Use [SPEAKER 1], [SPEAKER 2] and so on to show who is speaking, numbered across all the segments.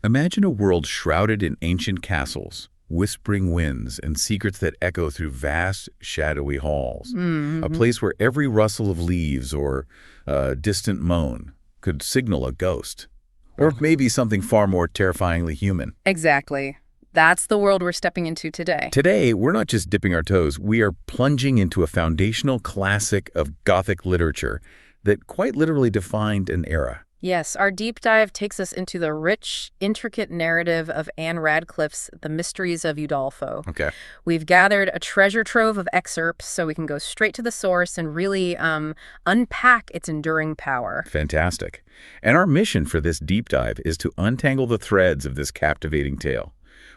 [SPEAKER 1] Imagine a world shrouded in ancient castles, whispering winds, and secrets that echo through vast, shadowy halls. A place where every rustle of leaves or distant moan could signal a ghost. Or maybe something far more terrifyingly human.
[SPEAKER 2] Exactly. That's the world we're stepping into today.
[SPEAKER 1] Today, we're not just dipping our toes, we are plunging into a foundational classic of Gothic literature that quite literally defined an era.
[SPEAKER 2] Yes, our deep dive takes us into the rich, intricate narrative of Anne Radcliffe's The Mysteries of Udolpho.
[SPEAKER 1] Okay.
[SPEAKER 2] We've gathered a treasure trove of excerpts so we can go straight to the source and really unpack its enduring power.
[SPEAKER 1] Fantastic. And our mission for this deep dive is to untangle the threads of this captivating tale.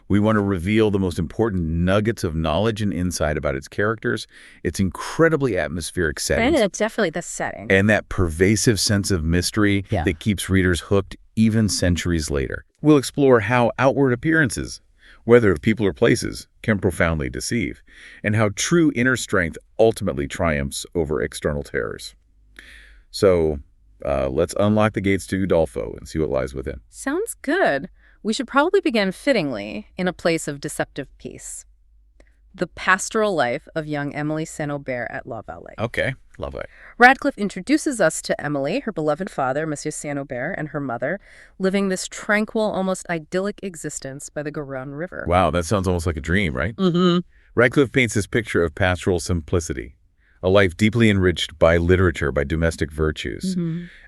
[SPEAKER 1] We want to reveal the most important nuggets of knowledge and insight about its characters, its incredibly atmospheric settings.
[SPEAKER 2] And it's definitely the setting.
[SPEAKER 1] And that pervasive sense of mystery that keeps readers hooked even centuries later. We'll explore how outward appearances, whether of people or places, can profoundly deceive, and how true inner strength ultimately triumphs over external terrors. So, let's unlock the gates to Udolpho and see what lies within.
[SPEAKER 2] Sounds good. We should probably begin fittingly in a place of deceptive peace. The pastoral life of young Emily Saint-Aubert at La Vallée.
[SPEAKER 1] Okay, lovely.
[SPEAKER 2] Radcliffe introduces us to Emily, her beloved father, Monsieur Saint-Aubert, and her mother, living this tranquil, almost idyllic existence by the Garonne River.
[SPEAKER 1] Wow, that sounds almost like a dream, right? Radcliffe paints this picture of pastoral simplicity, a life deeply enriched by literature, by domestic virtues.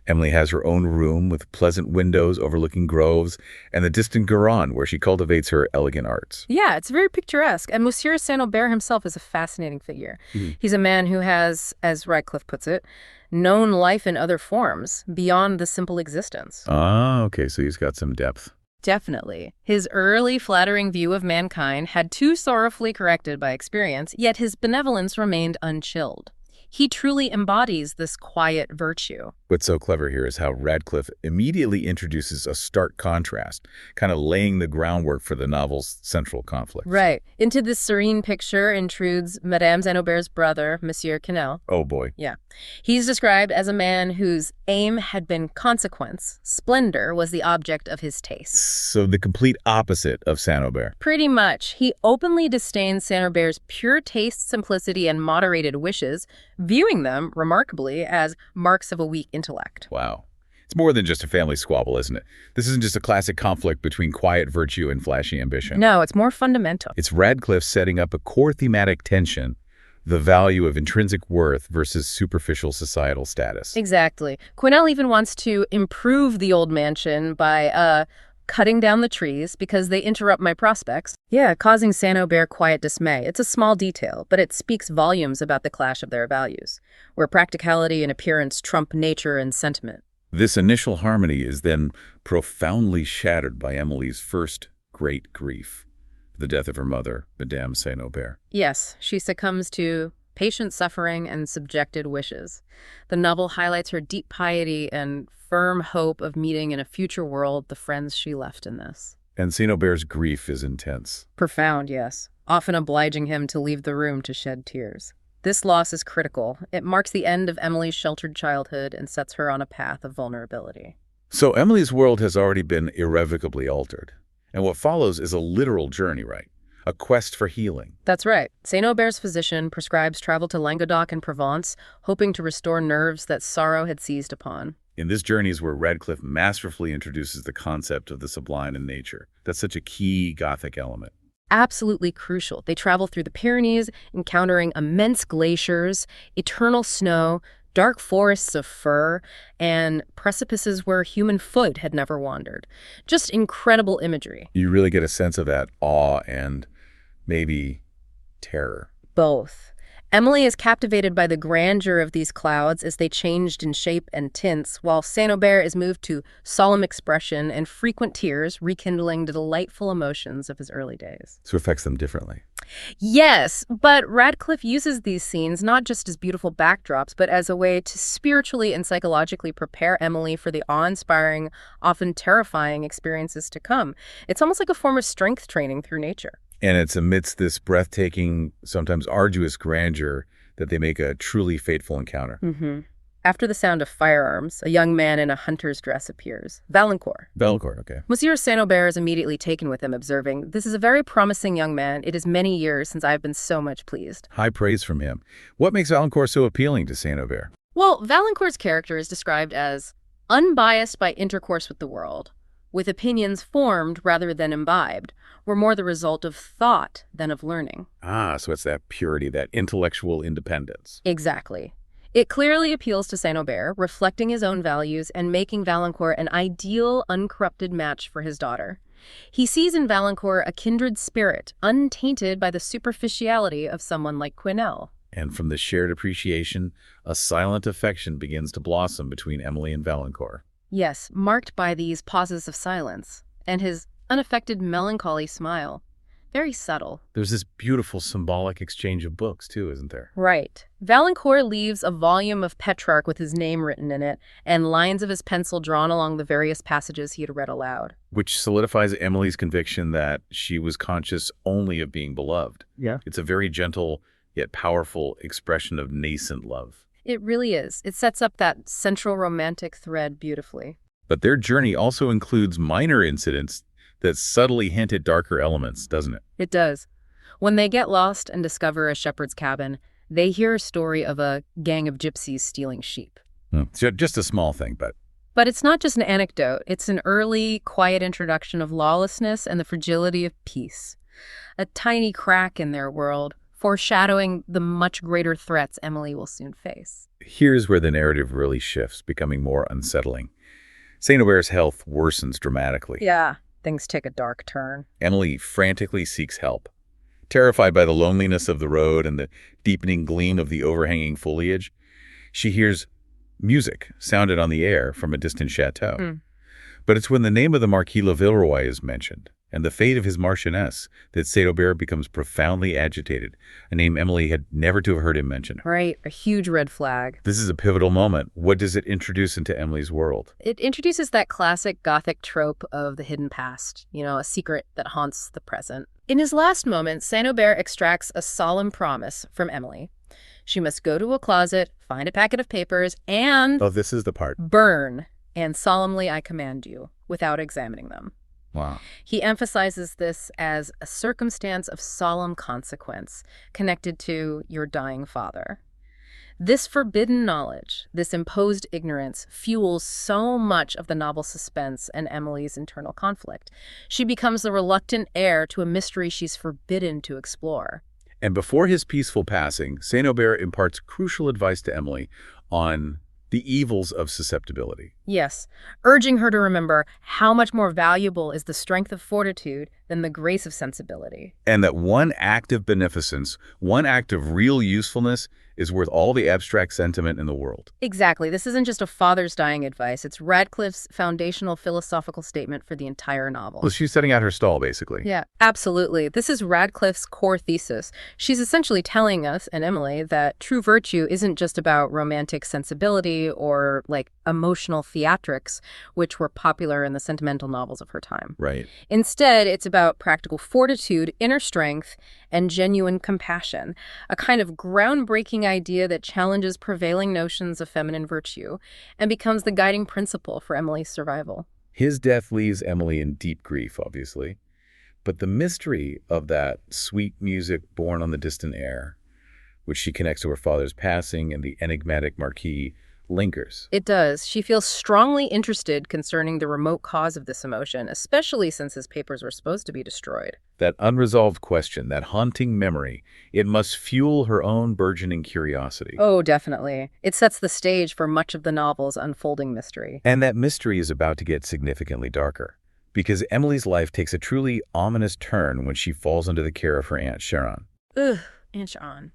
[SPEAKER 1] Emily has her own room with pleasant windows overlooking groves and the distant Garonne where she cultivates her elegant arts.
[SPEAKER 2] Yeah, it's very picturesque. And Monsieur Saint-Aubert himself is a fascinating figure. He's a man who has, as Radcliffe puts it, known life in other forms beyond the simple existence.
[SPEAKER 1] Ah, okay, so he's got some depth.
[SPEAKER 2] Definitely. His early flattering view of mankind had too sorrowfully corrected by experience, yet his benevolence remained unchilled. He truly embodies this quiet virtue.
[SPEAKER 1] What's so clever here is how Radcliffe immediately introduces a stark contrast, kind of laying the groundwork for the novel's central conflict.
[SPEAKER 2] Right. Into this serene picture intrudes Madame Saint-Aubert's brother, Monsieur Quesnel.
[SPEAKER 1] Oh boy.
[SPEAKER 2] Yeah. He's described as a man whose aim had been consequence. Splendor was the object of his taste.
[SPEAKER 1] So the complete opposite of Saint-Aubert.
[SPEAKER 2] Pretty much. He openly disdains Saint-Aubert's pure taste, simplicity, and moderated wishes, viewing them, remarkably, as marks of a weak intellect.
[SPEAKER 1] Wow. It's more than just a family squabble, isn't it? This isn't just a classic conflict between quiet virtue and flashy ambition.
[SPEAKER 2] No, it's more fundamental.
[SPEAKER 1] It's Radcliffe setting up a core thematic tension, the value of intrinsic worth versus superficial societal status.
[SPEAKER 2] Exactly. Quesnel even wants to improve the old mansion by cutting down the trees because they interrupt my prospects. Yeah, causing Saint-Aubert quiet dismay. It's a small detail, but it speaks volumes about the clash of their values, where practicality and appearance trump nature and sentiment.
[SPEAKER 1] This initial harmony is then profoundly shattered by Emily's first great grief, the death of her mother, Madame Saint-Aubert.
[SPEAKER 2] Yes, she succumbs to patient suffering and subjected wishes. The novel highlights her deep piety and firm hope of meeting in a future world the friends she left in this.
[SPEAKER 1] And Saint-Aubert's grief is intense.
[SPEAKER 2] Profound, yes, often obliging him to leave the room to shed tears. This loss is critical. It marks the end of Emily's sheltered childhood and sets her on a path of vulnerability.
[SPEAKER 1] So Emily's world has already been irrevocably altered. And what follows is a literal journey, right? A quest for healing.
[SPEAKER 2] That's right. Saint-Aubert's physician prescribes travel to Languedoc and Provence, hoping to restore nerves that sorrow had seized upon.
[SPEAKER 1] In this journey is where Radcliffe masterfully introduces the concept of the sublime in nature. That's such a key Gothic element.
[SPEAKER 2] Absolutely crucial. They travel through the Pyrenees, encountering immense glaciers, eternal snow, dark forests of fir, and precipices where human foot had never wandered. Just incredible imagery.
[SPEAKER 1] You really get a sense of that awe and maybe terror.
[SPEAKER 2] Both. Emily is captivated by the grandeur of these clouds as they changed in shape and tints, while Saint-Aubert is moved to solemn expression and frequent tears, rekindling the delightful emotions of his early days.
[SPEAKER 1] So it affects them differently.
[SPEAKER 2] Yes, but Radcliffe uses these scenes not just as beautiful backdrops, but as a way to spiritually and psychologically prepare Emily for the awe-inspiring, often terrifying experiences to come. It's almost like a form of strength training through nature.
[SPEAKER 1] And it's amidst this breathtaking, sometimes arduous grandeur that they make a truly fateful encounter.
[SPEAKER 2] After the sound of firearms, a young man in a hunter's dress appears. Valancourt.
[SPEAKER 1] Valancourt, okay.
[SPEAKER 2] Monsieur Saint-Aubert is immediately taken with him, observing, "This is a very promising young man. It is many years since I have been so much pleased."
[SPEAKER 1] High praise from him. What makes Valancourt so appealing to Saint-Aubert?
[SPEAKER 2] Well, Valancourt's character is described as unbiased by intercourse with the world, with opinions formed rather than imbibed, were more the result of thought than of learning.
[SPEAKER 1] Ah, so it's that purity, that intellectual independence.
[SPEAKER 2] Exactly. It clearly appeals to Saint-Aubert, reflecting his own values and making Valancourt an ideal, uncorrupted match for his daughter. He sees in Valancourt a kindred spirit, untainted by the superficiality of someone like Quesnel.
[SPEAKER 1] And from the shared appreciation, a silent affection begins to blossom between Emily and Valancourt.
[SPEAKER 2] Yes, marked by these pauses of silence, and his unaffected melancholy smile. Very subtle.
[SPEAKER 1] There's this beautiful symbolic exchange of books, too, isn't there?
[SPEAKER 2] Right. Valancourt leaves a volume of Petrarch with his name written in it, and lines of his pencil drawn along the various passages he had read aloud.
[SPEAKER 1] Which solidifies Emily's conviction that she was conscious only of being beloved.
[SPEAKER 3] Yeah.
[SPEAKER 1] It's a very gentle, yet powerful expression of nascent love.
[SPEAKER 2] It really is. It sets up that central romantic thread beautifully.
[SPEAKER 1] But their journey also includes minor incidents that subtly hint at darker elements, doesn't it?
[SPEAKER 2] It does. When they get lost and discover a shepherd's cabin, they hear a story of a gang of gypsies stealing sheep.
[SPEAKER 1] So just a small thing, but...
[SPEAKER 2] But it's not just an anecdote. It's an early, quiet introduction of lawlessness and the fragility of peace. A tiny crack in their world, foreshadowing the much greater threats Emily will soon face.
[SPEAKER 1] Here's where the narrative really shifts, becoming more unsettling. Saint-Aubert's health worsens dramatically.
[SPEAKER 2] Yeah. Things take a dark turn.
[SPEAKER 1] Emily frantically seeks help. Terrified by the loneliness of the road and the deepening gleam of the overhanging foliage, she hears music sounded on the air from a distant chateau. But it's when the name of the Marquis de Villeroy is mentioned, and the fate of his Marchioness, that Saint-Aubert becomes profoundly agitated, a name Emily had never to have heard him mention.
[SPEAKER 2] Right, a huge red flag.
[SPEAKER 1] This is a pivotal moment. What does it introduce into Emily's world?
[SPEAKER 2] It introduces that classic Gothic trope of the hidden past, a secret that haunts the present. In his last moment, Saint-Aubert extracts a solemn promise from Emily. She must go to a closet, find a packet of papers, and...
[SPEAKER 1] Oh, this is the part.
[SPEAKER 2] Burn, and solemnly I command you, without examining them.
[SPEAKER 1] Wow.
[SPEAKER 2] He emphasizes this as a circumstance of solemn consequence connected to your dying father. This forbidden knowledge, this imposed ignorance, fuels so much of the novel's suspense and Emily's internal conflict. She becomes the reluctant heir to a mystery she's forbidden to explore.
[SPEAKER 1] And before his peaceful passing, Saint-Aubert imparts crucial advice to Emily on the evils of susceptibility.
[SPEAKER 2] Yes, urging her to remember how much more valuable is the strength of fortitude than the grace of sensibility.
[SPEAKER 1] And that one act of beneficence, one act of real usefulness, is worth all the abstract sentiment in the world.
[SPEAKER 2] Exactly. This isn't just a father's dying advice. It's Radcliffe's foundational philosophical statement for the entire novel.
[SPEAKER 1] Well, she's setting out her stall, basically.
[SPEAKER 2] Yeah, absolutely. This is Radcliffe's core thesis. She's essentially telling us, and Emily, that true virtue isn't just about romantic sensibility or, emotional theatrics, which were popular in the sentimental novels of her time.
[SPEAKER 1] Right.
[SPEAKER 2] Instead, it's about practical fortitude, inner strength, and genuine compassion, a kind of groundbreaking idea that challenges prevailing notions of feminine virtue and becomes the guiding principle for Emily's survival.
[SPEAKER 1] His death leaves Emily in deep grief, obviously. But the mystery of that sweet music born on the distant air, which she connects to her father's passing and the enigmatic Marquis, lingers.
[SPEAKER 2] It does. She feels strongly interested concerning the remote cause of this emotion, especially since his papers were supposed to be destroyed.
[SPEAKER 1] That unresolved question, that haunting memory, it must fuel her own burgeoning curiosity.
[SPEAKER 2] Oh, definitely. It sets the stage for much of the novel's unfolding mystery.
[SPEAKER 1] And that mystery is about to get significantly darker, because Emily's life takes a truly ominous turn when she falls under the care of her Aunt Sharon.
[SPEAKER 2] Ugh, Aunt Sharon.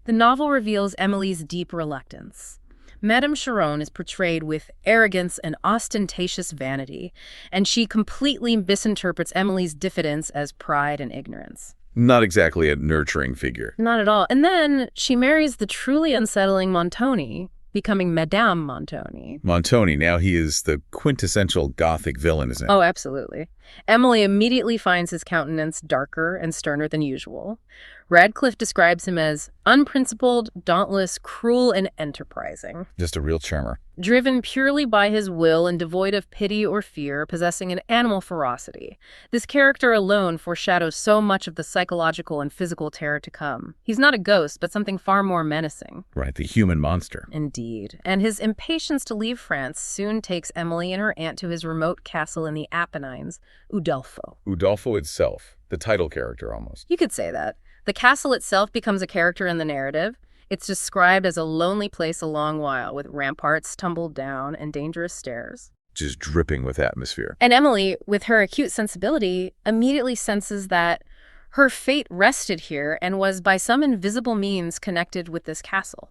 [SPEAKER 2] The novel reveals Emily's deep reluctance. Madame Chiron is portrayed with arrogance and ostentatious vanity, and she completely misinterprets Emily's diffidence as pride and ignorance.
[SPEAKER 1] Not exactly a nurturing figure.
[SPEAKER 2] Not at all. And then she marries the truly unsettling Montoni, becoming Madame Montoni.
[SPEAKER 1] Montoni, now he is the quintessential Gothic villain, isn't he?
[SPEAKER 2] Oh, absolutely. Emily immediately finds his countenance darker and sterner than usual. Radcliffe describes him as unprincipled, dauntless, cruel, and enterprising.
[SPEAKER 1] Just a real charmer.
[SPEAKER 2] Driven purely by his will and devoid of pity or fear, possessing an animal ferocity. This character alone foreshadows so much of the psychological and physical terror to come. He's not a ghost, but something far more menacing.
[SPEAKER 1] Right, the human monster.
[SPEAKER 2] Indeed. And his impatience to leave France soon takes Emily and her aunt to his remote castle in the Apennines, Udolpho.
[SPEAKER 1] Udolpho itself, the title character almost.
[SPEAKER 2] You could say that. The castle itself becomes a character in the narrative. It's described as a lonely place a long while, with ramparts tumbled down and dangerous stairs.
[SPEAKER 1] Just dripping with atmosphere.
[SPEAKER 2] And Emily, with her acute sensibility, immediately senses that her fate rested here and was by some invisible means connected with this castle.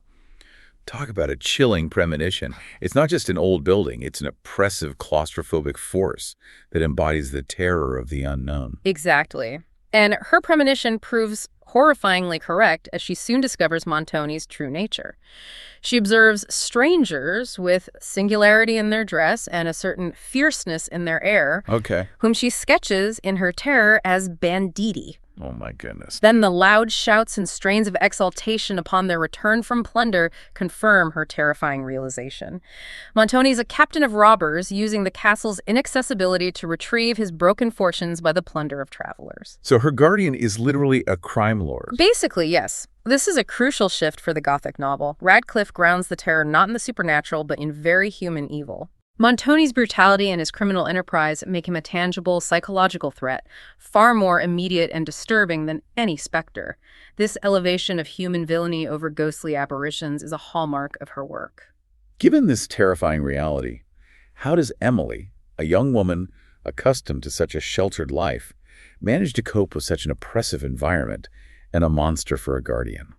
[SPEAKER 1] Talk about a chilling premonition. It's not just an old building, it's an oppressive claustrophobic force that embodies the terror of the unknown.
[SPEAKER 2] Exactly. And her premonition proves horrifyingly correct as she soon discovers Montoni's true nature. She observes strangers with singularity in their dress and a certain fierceness in their air, whom she sketches in her terror as banditti.
[SPEAKER 1] Oh my goodness.
[SPEAKER 2] Then the loud shouts and strains of exultation upon their return from plunder confirm her terrifying realization. Montoni is a captain of robbers using the castle's inaccessibility to retrieve his broken fortunes by the plunder of travelers.
[SPEAKER 1] So her guardian is literally a crime lord.
[SPEAKER 2] Basically, yes. This is a crucial shift for the Gothic novel. Radcliffe grounds the terror not in the supernatural, but in very human evil. Montoni's brutality and his criminal enterprise make him a tangible psychological threat, far more immediate and disturbing than any specter. This elevation of human villainy over ghostly apparitions is a hallmark of her work.
[SPEAKER 1] Given this terrifying reality, how does Emily, a young woman accustomed to such a sheltered life, manage to cope with such an oppressive environment and a monster for a guardian?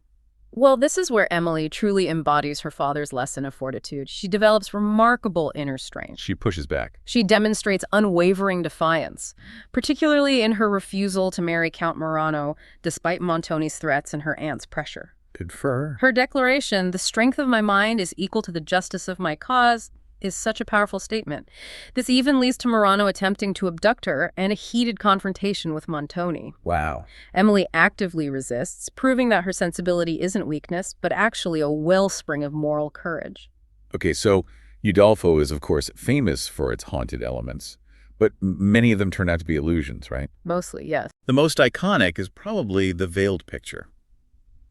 [SPEAKER 2] Well, this is where Emily truly embodies her father's lesson of fortitude. She develops remarkable inner strength.
[SPEAKER 1] She pushes back.
[SPEAKER 2] She demonstrates unwavering defiance, particularly in her refusal to marry Count Morano, despite Montoni's threats and her aunt's pressure.
[SPEAKER 1] Good for her.
[SPEAKER 2] Her declaration, "The strength of my mind is equal to the justice of my cause," is such a powerful statement. This even leads to Morano attempting to abduct her and a heated confrontation with Montoni.
[SPEAKER 1] Wow.
[SPEAKER 2] Emily actively resists, proving that her sensibility isn't weakness, but actually a wellspring of moral courage.
[SPEAKER 1] Okay, so Udolpho is, of course, famous for its haunted elements, but many of them turn out to be illusions, right?
[SPEAKER 2] Mostly, yes.
[SPEAKER 1] The most iconic is probably the veiled picture.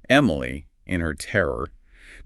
[SPEAKER 1] Emily, in her terror,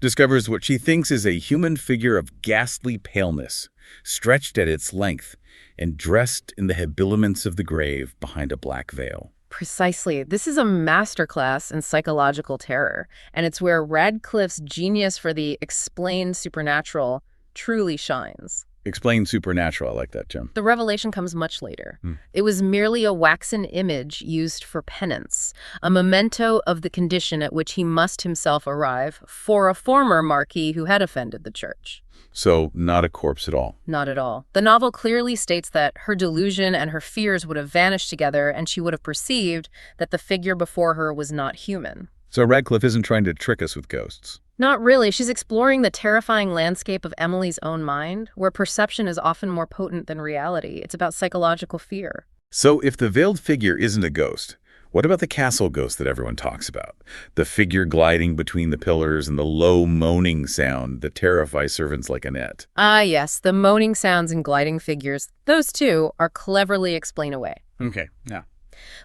[SPEAKER 1] discovers what she thinks is a human figure of ghastly paleness, stretched at its length and dressed in the habiliments of the grave behind a black veil.
[SPEAKER 2] Precisely. This is a masterclass in psychological terror, and it's where Radcliffe's genius for the explained supernatural truly shines.
[SPEAKER 1] Explain supernatural. I like that, Jim.
[SPEAKER 2] The revelation comes much later. It was merely a waxen image used for penance, a memento of the condition at which he must himself arrive for a former marquis who had offended the church.
[SPEAKER 1] So, not a corpse at all.
[SPEAKER 2] Not at all. The novel clearly states that her delusion and her fears would have vanished together, and she would have perceived that the figure before her was not human.
[SPEAKER 1] So Radcliffe isn't trying to trick us with ghosts.
[SPEAKER 2] Not really. She's exploring the terrifying landscape of Emily's own mind, where perception is often more potent than reality. It's about psychological fear.
[SPEAKER 1] So if the veiled figure isn't a ghost, what about the castle ghost that everyone talks about? The figure gliding between the pillars and the low moaning sound that terrifies servants like Annette.
[SPEAKER 2] Ah, yes, the moaning sounds and gliding figures. Those two are cleverly explained away.
[SPEAKER 1] Okay, yeah.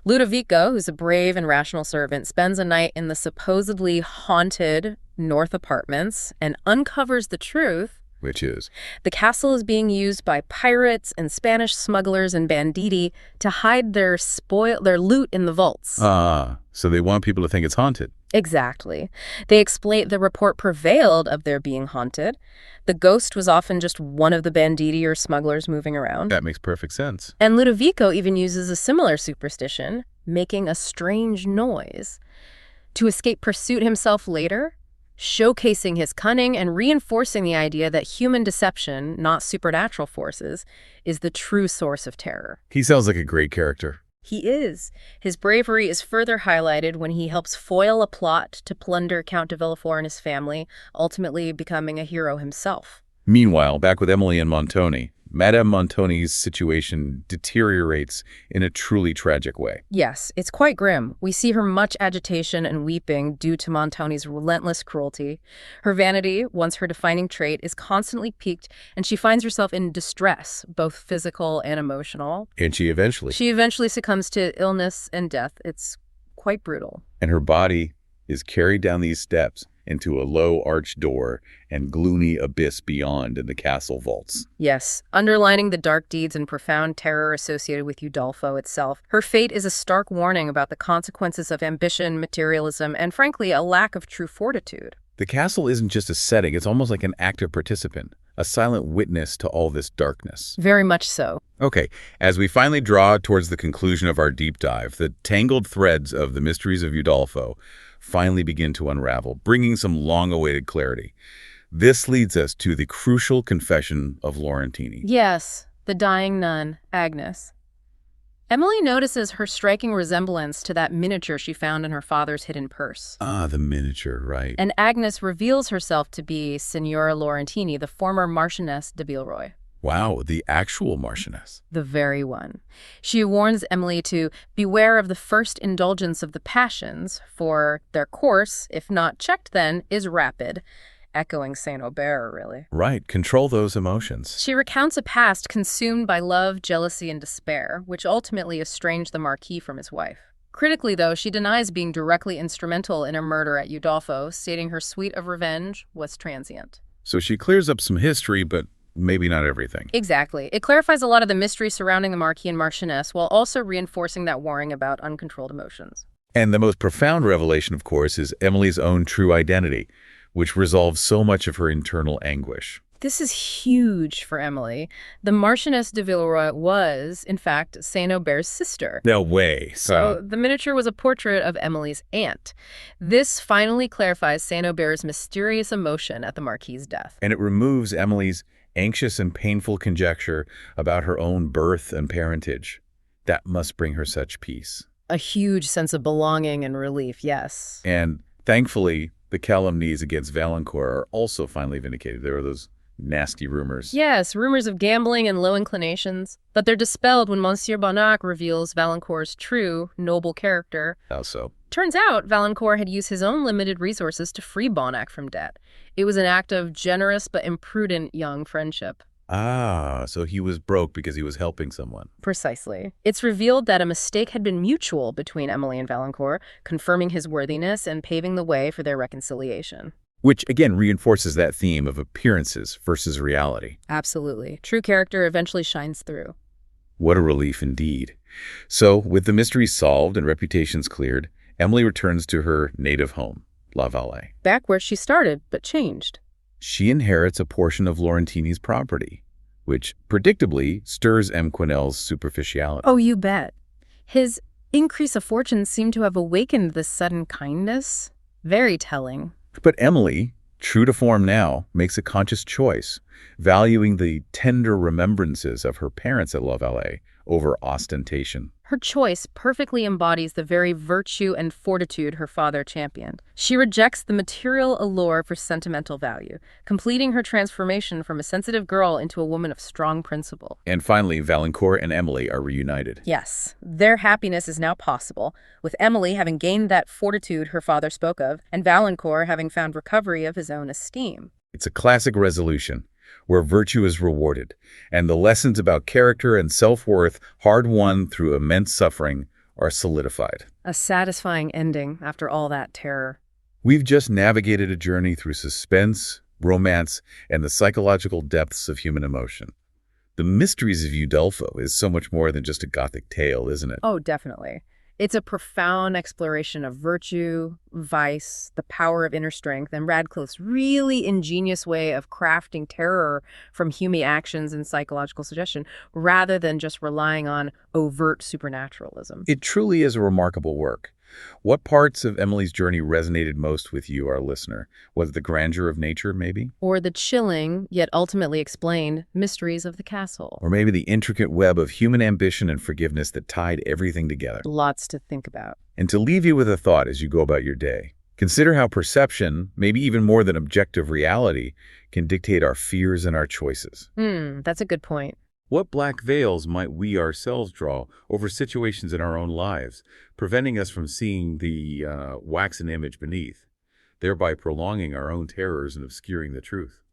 [SPEAKER 2] Ludovico, who's a brave and rational servant, spends a night in the supposedly haunted North apartments and uncovers the truth.
[SPEAKER 1] Which is?
[SPEAKER 2] The castle is being used by pirates and Spanish smugglers and banditti to hide their loot in the vaults.
[SPEAKER 1] Ah, so they want people to think it's haunted.
[SPEAKER 2] Exactly. They explain the report prevailed of their being haunted. The ghost was often just one of the banditti or smugglers moving around.
[SPEAKER 1] That makes perfect sense.
[SPEAKER 2] And Ludovico even uses a similar superstition, making a strange noise, to escape pursuit himself later, showcasing his cunning and reinforcing the idea that human deception, not supernatural forces, is the true source of terror.
[SPEAKER 1] He sounds like a great character.
[SPEAKER 2] He is. His bravery is further highlighted when he helps foil a plot to plunder Count de Villefort and his family, ultimately becoming a hero himself.
[SPEAKER 1] Meanwhile, back with Emily and Montoni, Madame Montoni's situation deteriorates in a truly tragic way.
[SPEAKER 2] Yes, it's quite grim. We see her much agitation and weeping due to Montoni's relentless cruelty. Her vanity, once her defining trait, is constantly piqued, and she finds herself in distress, both physical and emotional.
[SPEAKER 1] And she eventually
[SPEAKER 2] succumbs to illness and death. It's quite brutal.
[SPEAKER 1] And her body is carried down these steps into a low arched door and gloomy abyss beyond in the castle vaults.
[SPEAKER 2] Yes, underlining the dark deeds and profound terror associated with Udolpho itself, her fate is a stark warning about the consequences of ambition, materialism, and frankly, a lack of true fortitude.
[SPEAKER 1] The castle isn't just a setting, it's almost like an active participant, a silent witness to all this darkness.
[SPEAKER 2] Very much so.
[SPEAKER 1] Okay, as we finally draw towards the conclusion of our deep dive, the tangled threads of the mysteries of Udolpho finally begin to unravel, bringing some long-awaited clarity. This leads us to the crucial confession of Laurentini.
[SPEAKER 2] Yes, the dying nun, Agnes. Emily notices her striking resemblance to that miniature she found in her father's hidden purse.
[SPEAKER 1] Ah, the miniature, right.
[SPEAKER 2] And Agnes reveals herself to be Signora Laurentini, the former Marchioness de Villeroy.
[SPEAKER 1] Wow, the actual Marchioness.
[SPEAKER 2] The very one. She warns Emily to beware of the first indulgence of the passions, for their course, if not checked then, is rapid. Echoing Saint Aubert, really.
[SPEAKER 1] Right, control those emotions.
[SPEAKER 2] She recounts a past consumed by love, jealousy, and despair, which ultimately estranged the Marquis from his wife. Critically, though, she denies being directly instrumental in a murder at Udolpho, stating her suite of revenge was transient.
[SPEAKER 1] So she clears up some history, but maybe not everything.
[SPEAKER 2] Exactly. It clarifies a lot of the mystery surrounding the Marquis and Marchioness while also reinforcing that warning about uncontrolled emotions.
[SPEAKER 1] And the most profound revelation, of course, is Emily's own true identity, which resolves so much of her internal anguish.
[SPEAKER 2] This is huge for Emily. The Marchioness de Villeroy was, in fact, Saint Aubert's sister.
[SPEAKER 1] No way.
[SPEAKER 2] So the miniature was a portrait of Emily's aunt. This finally clarifies Saint Aubert's mysterious emotion at the Marquis's death.
[SPEAKER 1] And it removes Emily's anxious and painful conjecture about her own birth and parentage. That must bring her such peace.
[SPEAKER 2] A huge sense of belonging and relief, yes.
[SPEAKER 1] And thankfully, the calumnies against Valancourt are also finally vindicated. There are those nasty rumors.
[SPEAKER 2] Yes, rumors of gambling and low inclinations. But they're dispelled when Monsieur Bonnac reveals Valancourt's true, noble character.
[SPEAKER 1] How so?
[SPEAKER 2] Turns out Valancourt had used his own limited resources to free Bonnac from debt. It was an act of generous but imprudent young friendship.
[SPEAKER 1] Ah, so he was broke because he was helping someone.
[SPEAKER 2] Precisely. It's revealed that a mistake had been mutual between Emily and Valancourt, confirming his worthiness and paving the way for their reconciliation.
[SPEAKER 1] Which, again, reinforces that theme of appearances versus reality.
[SPEAKER 2] Absolutely. True character eventually shines through.
[SPEAKER 1] What a relief indeed. So, with the mystery solved and reputations cleared, Emily returns to her native home, La Vallée.
[SPEAKER 2] Back where she started, but changed.
[SPEAKER 1] She inherits a portion of Laurentini's property, which, predictably, stirs M. Quesnel's superficiality.
[SPEAKER 2] Oh, you bet. His increase of fortune seemed to have awakened this sudden kindness. Very telling.
[SPEAKER 1] But Emily, true to form now, makes a conscious choice, valuing the tender remembrances of her parents at La Vallée over ostentation.
[SPEAKER 2] Her choice perfectly embodies the very virtue and fortitude her father championed. She rejects the material allure for sentimental value, completing her transformation from a sensitive girl into a woman of strong principle.
[SPEAKER 1] And finally, Valancourt and Emily are reunited.
[SPEAKER 2] Yes, their happiness is now possible, with Emily having gained that fortitude her father spoke of, and Valancourt having found recovery of his own esteem.
[SPEAKER 1] It's a classic resolution, where virtue is rewarded, and the lessons about character and self-worth, hard-won through immense suffering, are solidified.
[SPEAKER 2] A satisfying ending after all that terror.
[SPEAKER 1] We've just navigated a journey through suspense, romance, and the psychological depths of human emotion. The Mysteries of Udolpho is so much more than just a Gothic tale, isn't it?
[SPEAKER 2] Oh, definitely. It's a profound exploration of virtue, vice, the power of inner strength, and Radcliffe's really ingenious way of crafting terror from human actions and psychological suggestion, rather than just relying on overt supernaturalism.
[SPEAKER 1] It truly is a remarkable work. What parts of Emily's journey resonated most with you, our listener? Was it the grandeur of nature, maybe?
[SPEAKER 2] Or the chilling, yet ultimately explained, mysteries of the castle?
[SPEAKER 1] Or maybe the intricate web of human ambition and forgiveness that tied everything together?
[SPEAKER 2] Lots to think about.
[SPEAKER 1] And to leave you with a thought as you go about your day, consider how perception, maybe even more than objective reality, can dictate our fears and our choices.
[SPEAKER 2] That's a good point.
[SPEAKER 1] What black veils might we ourselves draw over situations in our own lives, preventing us from seeing the waxen image beneath, thereby prolonging our own terrors and obscuring the truth?